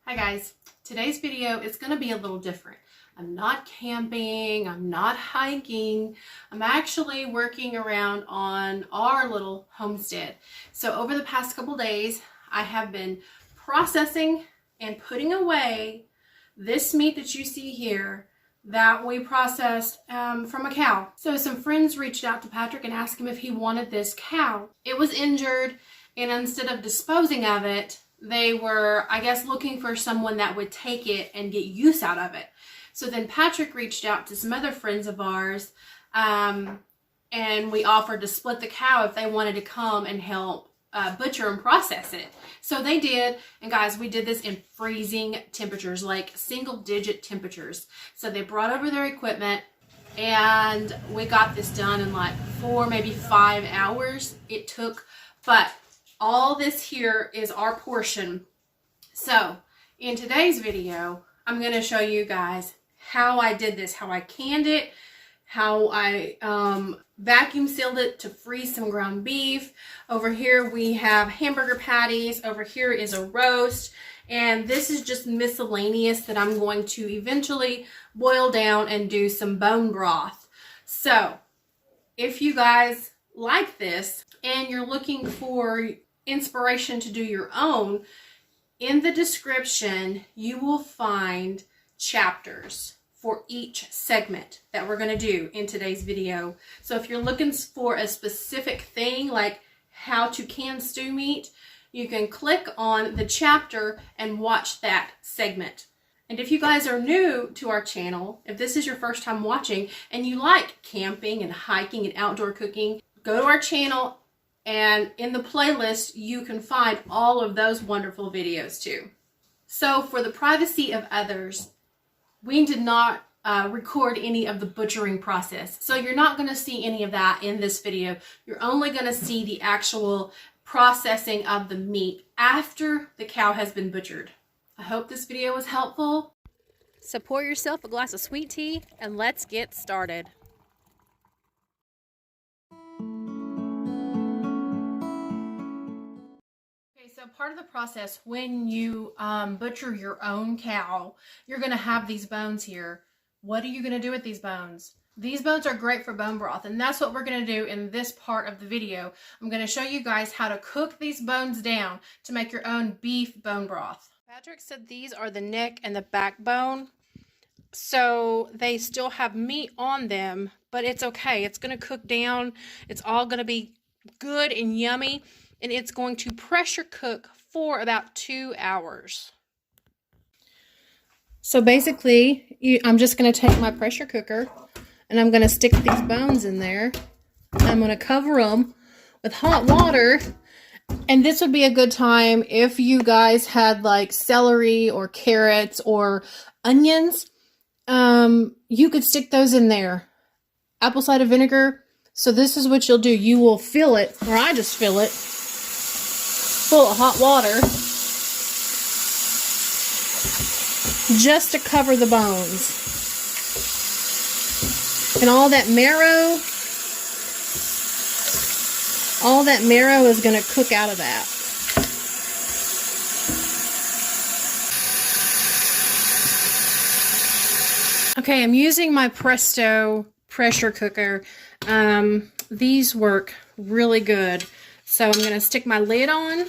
Hi guys, today's video is going to be a little different. I'm not camping, I'm not hiking, I'm actually working around on our little homestead. So over the past couple days, I have been processing and putting away this meat that you see here that we processed from a cow. So some friends reached out to Patrick and asked him if he wanted this cow. It was injured, and instead of disposing of it, they were, I guess, looking for someone that would take it and get use out of it. So then Patrick reached out to some other friends of ours, and we offered to split the cow if they wanted to come and help butcher and process it. So they did, and guys, we did this in freezing temperatures, like single-digit temperatures. So they brought over their equipment, and we got this done in like 4, maybe 5 hours it took, but all this here is our portion. So in today's video, I'm going to show you guys how I did this, how I canned it, how I vacuum sealed it to freeze some ground beef. Over here we have hamburger patties. Over here is a roast. And this is just miscellaneous that I'm going to eventually boil down and do some bone broth. So if you guys like this and you're looking for inspiration to do your own, in the description you will find chapters for each segment that we're going to do in today's video. So if you're looking for a specific thing like how to can stew meat, you can click on the chapter and watch that segment. And if you guys are new to our channel, if this is your first time watching and you like camping and hiking and outdoor cooking, go to our channel, and in the playlist, you can find all of those wonderful videos too. So for the privacy of others, we did not record any of the butchering process. So you're not going to see any of that in this video. You're only going to see the actual processing of the meat after the cow has been butchered. I hope this video was helpful. So pour yourself a glass of sweet tea and let's get started. So part of the process when you butcher your own cow, you're going to have these bones here. What are you going to do with these bones? These bones are great for bone broth, and that's what we're going to do in this part of the video. I'm going to show you guys how to cook these bones down to make your own beef bone broth. Patrick said these are the neck and the backbone, so they still have meat on them, but it's okay. It's going to cook down. It's all going to be good and yummy. And it's going to pressure cook for about 2 hours. So basically, I'm just going to take my pressure cooker and I'm going to stick these bones in there. I'm going to cover them with hot water. And this would be a good time if you guys had like celery or carrots or onions. You could stick those in there. Apple cider vinegar. So this is what you'll do. You will fill it, or I just fill it, full of hot water just to cover the bones. And all that marrow is going to cook out of that. Okay, I'm using my Presto pressure cooker. These work really good. So I'm going to stick my lid on,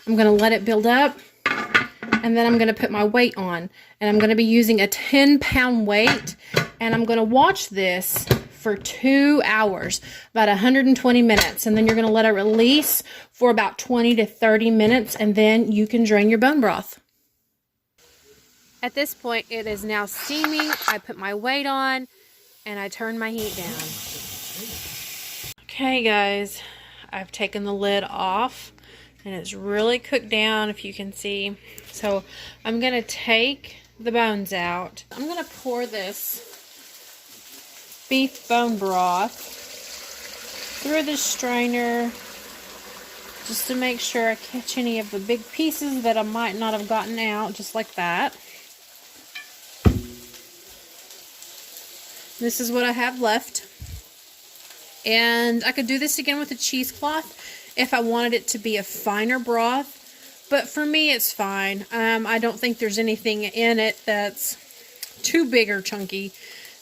I'm going to let it build up, and then I'm going to put my weight on. And I'm going to be using a 10-pound weight, and I'm going to watch this for 2 hours, about 120 minutes. And then you're going to let it release for about 20 to 30 minutes, and then you can drain your bone broth. At this point, it is now steaming. I put my weight on, and I turn my heat down. Okay, guys. I've taken the lid off and it's really cooked down, if you can see. So I'm going to take the bones out. I'm going to pour this beef bone broth through the strainer just to make sure I catch any of the big pieces that I might not have gotten out, just like that. This is what I have left. And I could do this again with a cheesecloth if I wanted it to be a finer broth. but for me it's fine. I don't think there's anything in it that's too big or chunky.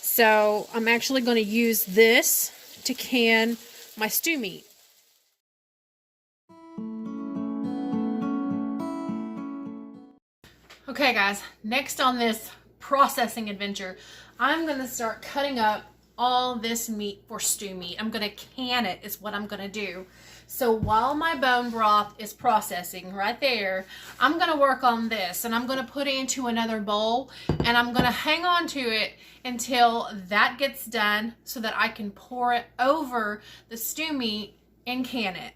So I'm actually going to use this to can my stew meat. Okay guys, next on this processing adventure, I'm going to start cutting up all this meat for stew meat. I'm going to can it is what I'm going to do. So while my bone broth is processing right there, I'm going to work on this, and I'm going to put it into another bowl, and I'm going to hang on to it until that gets done so that I can pour it over the stew meat and can it.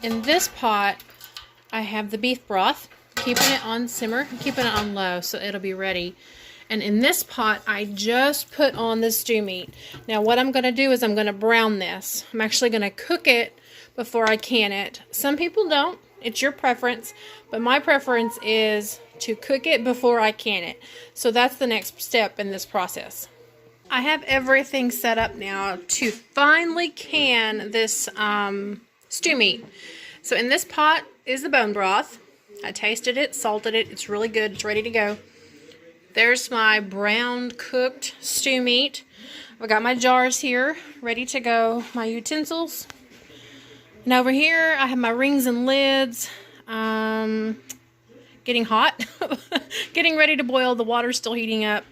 In this pot, I have the beef broth, keeping it on simmer, keeping it on low so it'll be ready. And in this pot, I just put on the stew meat. Now what I'm going to do is I'm going to brown this. I'm actually going to cook it before I can it. Some people don't. It's your preference. But my preference is to cook it before I can it. So that's the next step in this process. I have everything set up now to finally can this stew meat. So in this pot is the bone broth. I tasted it, salted it. It's really good. It's ready to go. There's my browned cooked stew meat. I've got my jars here ready to go, my utensils. And over here I have my rings and lids. Getting hot. Getting ready to boil. The water's still heating up.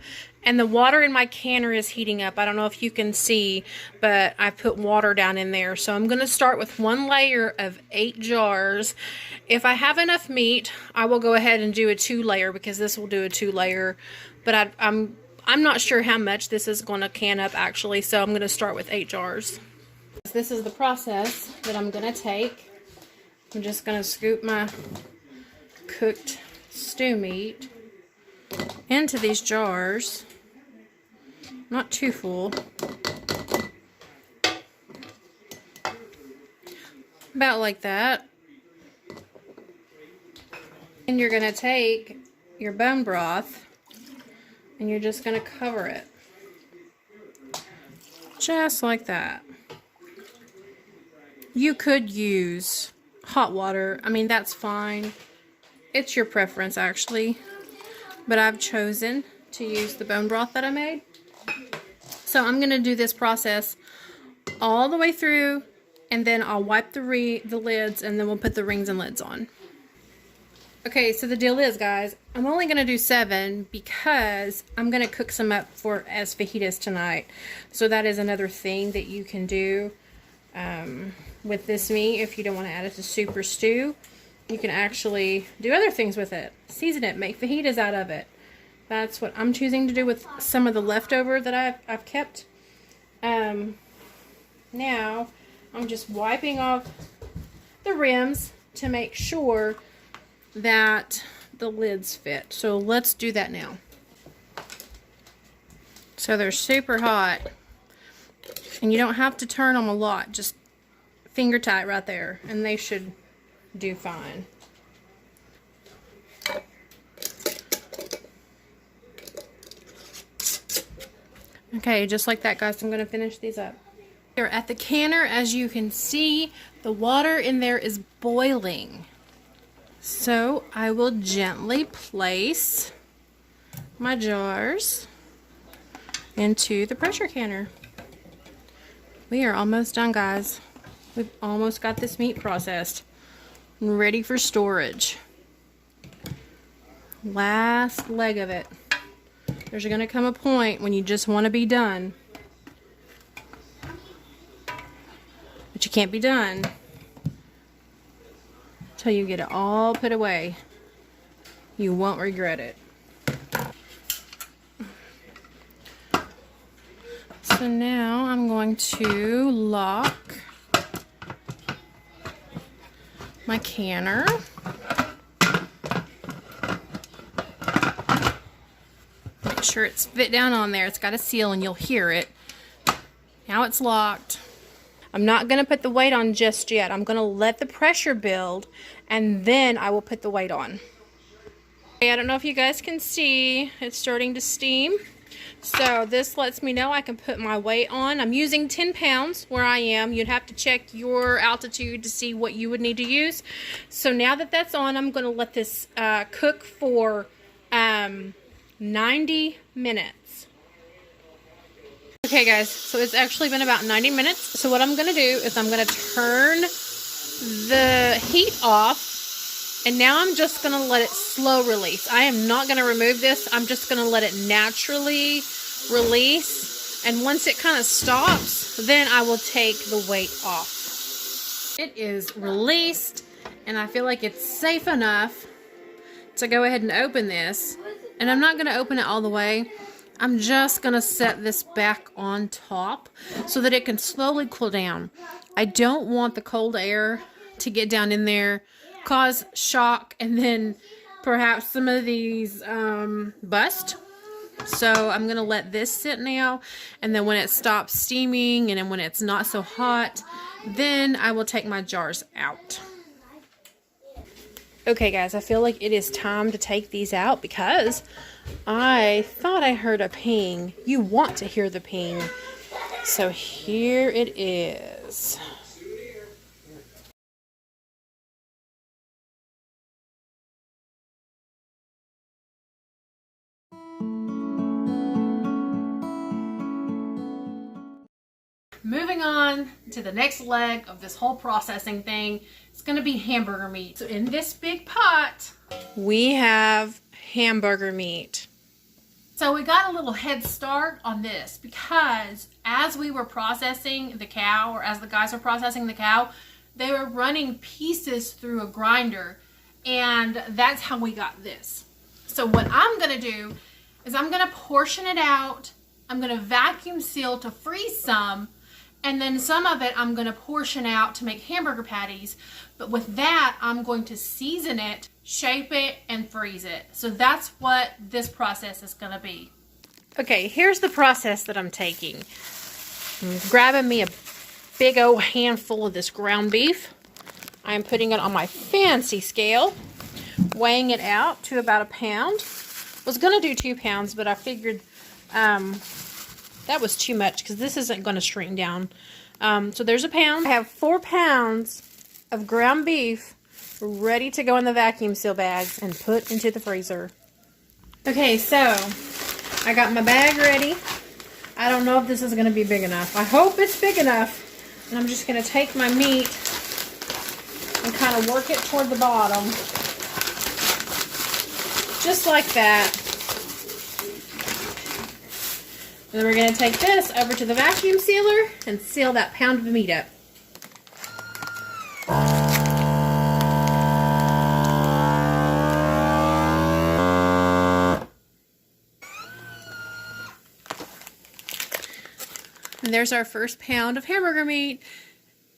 And the water in my canner is heating up. I don't know if you can see, but I put water down in there. So I'm going to start with one layer of 8 jars. If I have enough meat, I will go ahead and do a 2-layer, because this will do a 2-layer. But I'm not sure how much this is going to can up actually. So I'm going to start with 8 jars. This is the process that I'm going to take. I'm just going to scoop my cooked stew meat into these jars. Not too full. About like that. And you're going to take your bone broth and you're just going to cover it. Just like that. You could use hot water. I mean, that's fine. It's your preference actually. But I've chosen to use the bone broth that I made. So I'm going to do this process all the way through, and then I'll wipe the lids, and then we'll put the rings and lids on. Okay, so the deal is, guys, I'm only going to do 7 because I'm going to cook some up as fajitas tonight. So that is another thing that you can do with this meat. If you don't want to add it to soup or stew, you can actually do other things with it. Season it, make fajitas out of it. That's what I'm choosing to do with some of the leftover that I've kept. Now, I'm just wiping off the rims to make sure that the lids fit. So let's do that now. So they're super hot. And you don't have to turn them a lot. Just finger tight right there. And they should do fine. Okay, just like that, guys, I'm going to finish these up. Here at the canner, as you can see, the water in there is boiling. So I will gently place my jars into the pressure canner. We are almost done, guys. We've almost got this meat processed and ready for storage. Last leg of it. There's going to come a point when you just want to be done. But you can't be done until you get it all put away. You won't regret it. So now I'm going to lock my canner. sure it's fit down on there. It's got a seal and you'll hear it. Now it's locked. I'm not going to put the weight on just yet. I'm going to let the pressure build and then I will put the weight on. Okay, I don't know if you guys can see. It's starting to steam. So this lets me know I can put my weight on. I'm using 10 pounds where I am. You'd have to check your altitude to see what you would need to use. So now that that's on, I'm going to let this cook for 90 minutes. Okay guys, so it's actually been about 90 minutes. So what I'm going to do is I'm going to turn the heat off. And now I'm just going to let it slow release. I am not going to remove this. I'm just going to let it naturally release. And once it kind of stops, then I will take the weight off. It is released, and I feel like it's safe enough to go ahead and open this. And I'm not going to open it all the way. I'm just going to set this back on top so that it can slowly cool down. I don't want the cold air to get down in there, cause shock, and then perhaps some of these bust. So I'm gonna let this sit now, and then when it stops steaming and then when it's not so hot, then I will take my jars out. Okay guys, I feel like it is time to take these out because I thought I heard a ping. You want to hear the ping. So here it is. Moving on to the next leg of this whole processing thing, it's going to be hamburger meat. So in this big pot, we have hamburger meat. So we got a little head start on this because as we were processing the cow, or as the guys were processing the cow, they were running pieces through a grinder, and that's how we got this. So what I'm going to do is I'm going to portion it out. I'm going to vacuum seal to freeze some, and then some of it I'm going to portion out to make hamburger patties. But with that, I'm going to season it, shape it, and freeze it. So that's what this process is going to be. Okay, here's the process that I'm taking. I'm grabbing me a big old handful of this ground beef. I'm putting it on my fancy scale, weighing it out to about a pound. Was going to do 2 pounds, but I figured that was too much because this isn't going to shrink down. So there's a pound. I have 4 pounds of ground beef ready to go in the vacuum seal bags and put into the freezer. Okay, so I got my bag ready. I don't know if this is going to be big enough. I hope it's big enough. And I'm just going to take my meat and kind of work it toward the bottom. Just like that. And then we're going to take this over to the vacuum sealer and seal that pound of meat up. And there's our first pound of hamburger meat.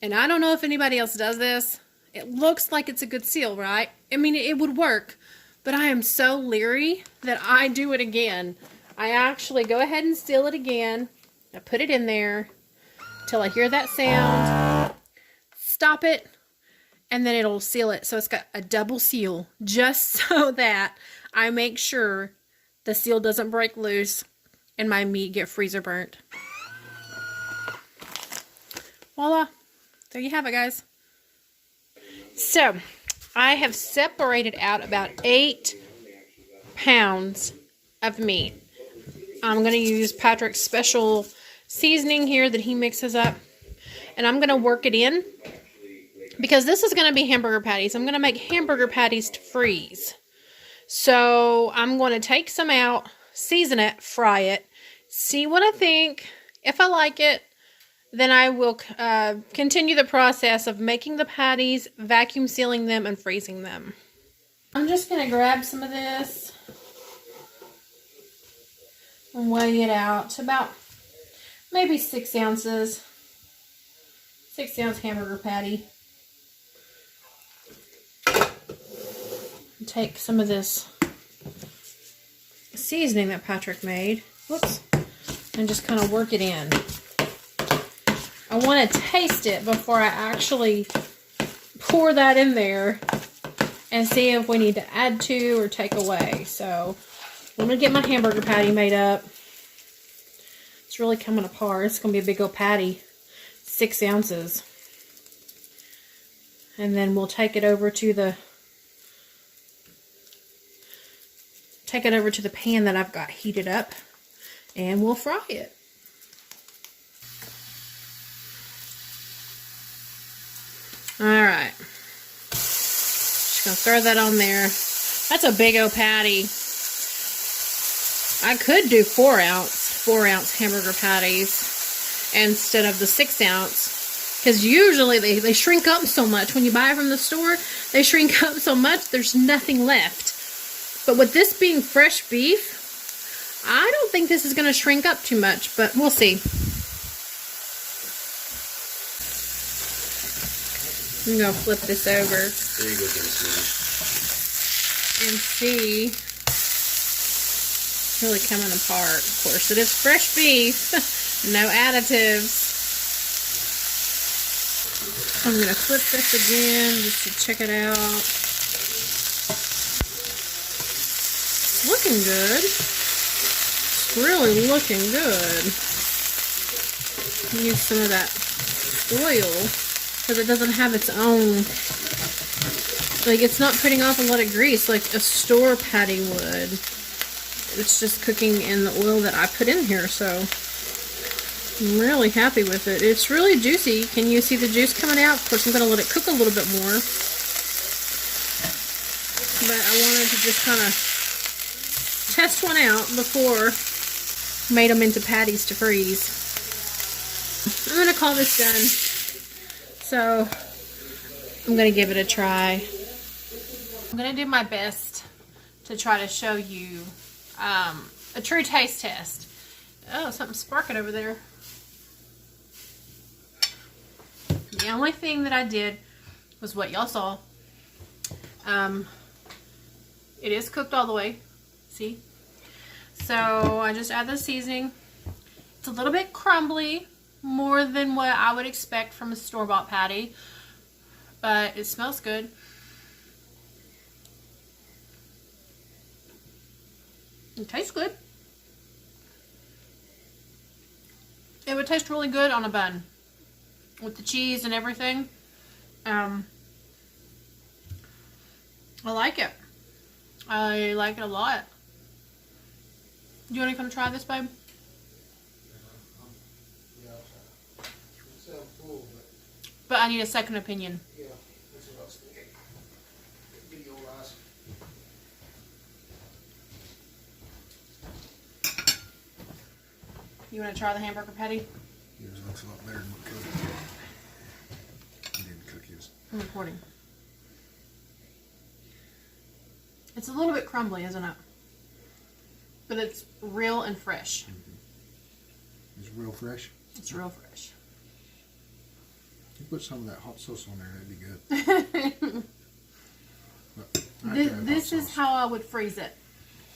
And I don't know if anybody else does this. It looks like it's a good seal, right? I mean, it would work. But I am so leery that I do it again. I actually go ahead and seal it again. I put it in there till I hear that sound. Stop it. And then it'll seal it. So it's got a double seal. Just so that I make sure the seal doesn't break loose and my meat get freezer burnt. Voila. There you have it, guys. So I have separated out about 8 pounds of meat. I'm going to use Patrick's special seasoning here that he mixes up. And I'm going to work it in. Because this is going to be hamburger patties. I'm going to make hamburger patties to freeze. So I'm going to take some out, season it, fry it, see what I think. If I like it, then I will continue the process of making the patties, vacuum sealing them, and freezing them. I'm just going to grab some of this and weigh it out to about maybe 6 ounces. 6 ounce hamburger patty. Take some of this seasoning that Patrick made. Whoops. And just kind of work it in. I want to taste it before I actually pour that in there and see if we need to add to or take away. So I'm going to get my hamburger patty made up. It's really coming apart. It's going to be a big old patty. 6 ounces. And then we'll take it over to the pan that I've got heated up, and we'll fry it. Alright. Just gonna throw that on there. That's a big old patty. I could do 4 ounce hamburger patties instead of the 6 ounce. Because usually they shrink up so much. When you buy from the store, they shrink up so much, there's nothing left. But with this being fresh beef, I don't think this is going to shrink up too much, but we'll see. I'm going to flip this over. There you go, and see. It's really coming apart. Of course, it is fresh beef. No additives. I'm going to flip this again just to check it out. It's looking good. It's really looking good. Use some of that oil because it doesn't have its own, like, it's not putting off a lot of grease like a store patty would. It's just cooking in the oil that I put in here, so I'm really happy with it. It's really juicy. Can you see the juice coming out? Of course, I'm going to let it cook a little bit more. But I wanted to just kind of test one out before I made them into patties to freeze. I'm going to call this done. So, I'm going to give it a try. I'm going to do my best to try to show you a true taste test. Oh, something's sparking over there. The only thing that I did was what y'all saw. It is cooked all the way. See? So I just add the seasoning. It's a little bit crumbly, more than what I would expect from a store-bought patty, but it smells good. It tastes good. It would taste really good on a bun with the cheese and everything. I like it. I like it a lot. Do you want to come try this, babe? Yeah, it sounds cool, But I need a second opinion. yeah, that's what I was thinking. Video wise. You want to try the hamburger patty? Yours looks a lot better than what Cody did. He didn't cook his. I'm recording. It's a little bit crumbly, isn't it? But it's real and fresh. Mm-hmm. It's real fresh. It's real fresh. You put some of that hot sauce on there, that'd be good. This is how I would freeze it.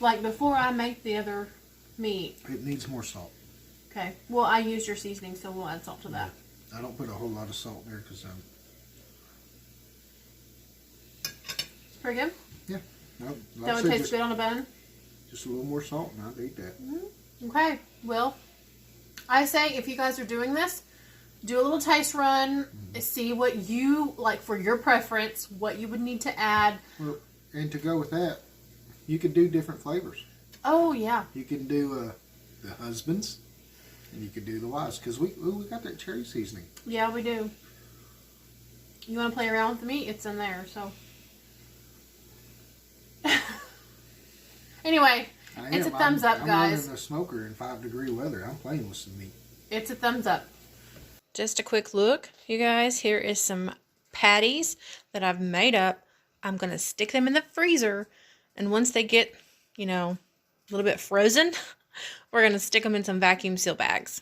Like before I make the other meat. It needs more salt. Okay. Well, I used your seasoning, so we'll add salt to that. I don't put a whole lot of salt there because It's pretty good? yeah. No, That would taste good on a bun? Just a little more salt and I'd eat that. Mm-hmm. Okay. Well, I say if you guys are doing this, do a little taste run, see what you, like for your preference, what you would need to add. Well, and to go with that, you could do different flavors. Oh, yeah. You can do the husbands, and you could do the wives, because we got that cherry seasoning. Yeah, we do. You want to play around with the meat? It's in there, so. Anyway, it's a thumbs up, guys. I'm running a smoker in 5-degree weather. I'm playing with some meat. It's a thumbs up. Just a quick look, you guys. Here is some patties that I've made up. I'm going to stick them in the freezer, and once they get, you know, a little bit frozen, we're going to stick them in some vacuum seal bags.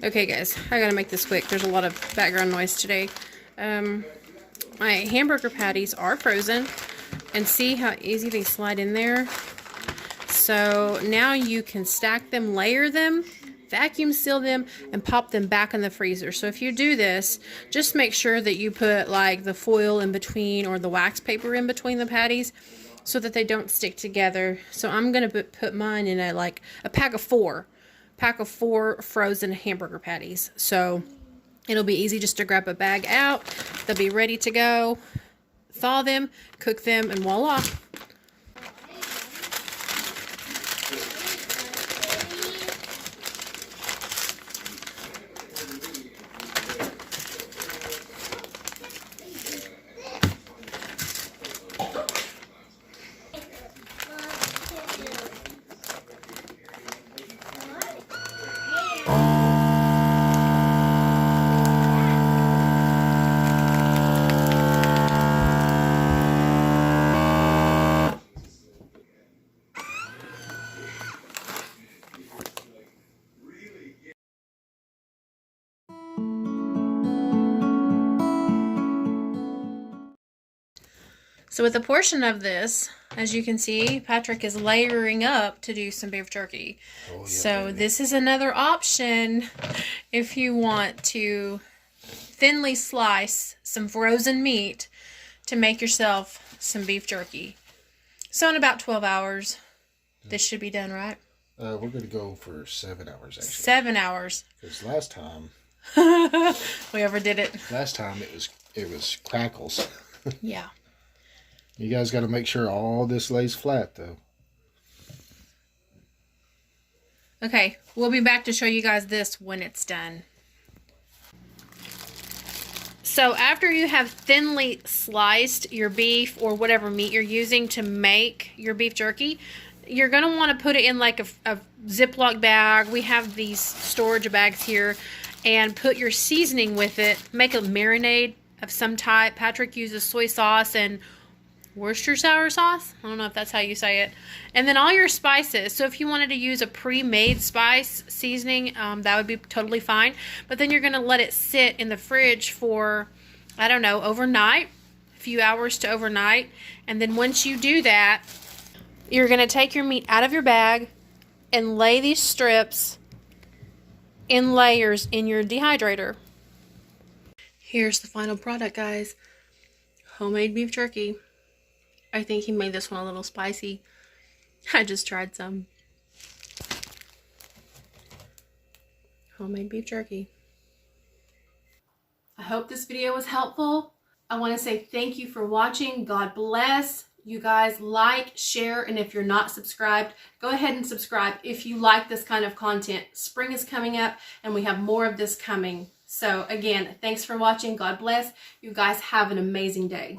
Okay, guys, I got to make this quick. There's a lot of background noise today. My hamburger patties are frozen, and see how easy they slide in there? So now you can stack them, layer them, vacuum seal them, and pop them back in the freezer. So if you do this, just make sure that you put like the foil in between or the wax paper in between the patties so that they don't stick together. So I'm going to put mine in a pack of four frozen hamburger patties. So it'll be easy just to grab a bag out. They'll be ready to go. Thaw them, cook them, and voila. So with a portion of this, as you can see, Patrick is layering up to do some beef jerky. Oh, yeah, so baby. This is another option if you want to thinly slice some frozen meat to make yourself some beef jerky. So in about 12 hours, this should be done, right? We're going to go for 7 hours, actually. 7 hours. Because last time... we overdid it. Last time it was crackles. Yeah. You guys got to make sure all this lays flat, though. Okay, we'll be back to show you guys this when it's done. So after you have thinly sliced your beef or whatever meat you're using to make your beef jerky, you're going to want to put it in like a Ziploc bag. We have these storage bags here. And put your seasoning with it. Make a marinade of some type. Patrick uses soy sauce and Worcestershire sauce. I don't know if that's how you say it. And then all your spices. So if you wanted to use a pre-made spice seasoning, that would be totally fine. But then you're going to let it sit in the fridge for, I don't know, overnight. A few hours to overnight. And then once you do that, you're going to take your meat out of your bag and lay these strips in layers in your dehydrator. Here's the final product, guys. Homemade beef jerky. I think he made this one a little spicy. I just tried some. Homemade beef jerky. I hope this video was helpful. I want to say thank you for watching. God bless. You guys like, share, and if you're not subscribed, go ahead and subscribe if you like this kind of content. Spring is coming up and we have more of this coming. So again, thanks for watching. God bless. You guys have an amazing day.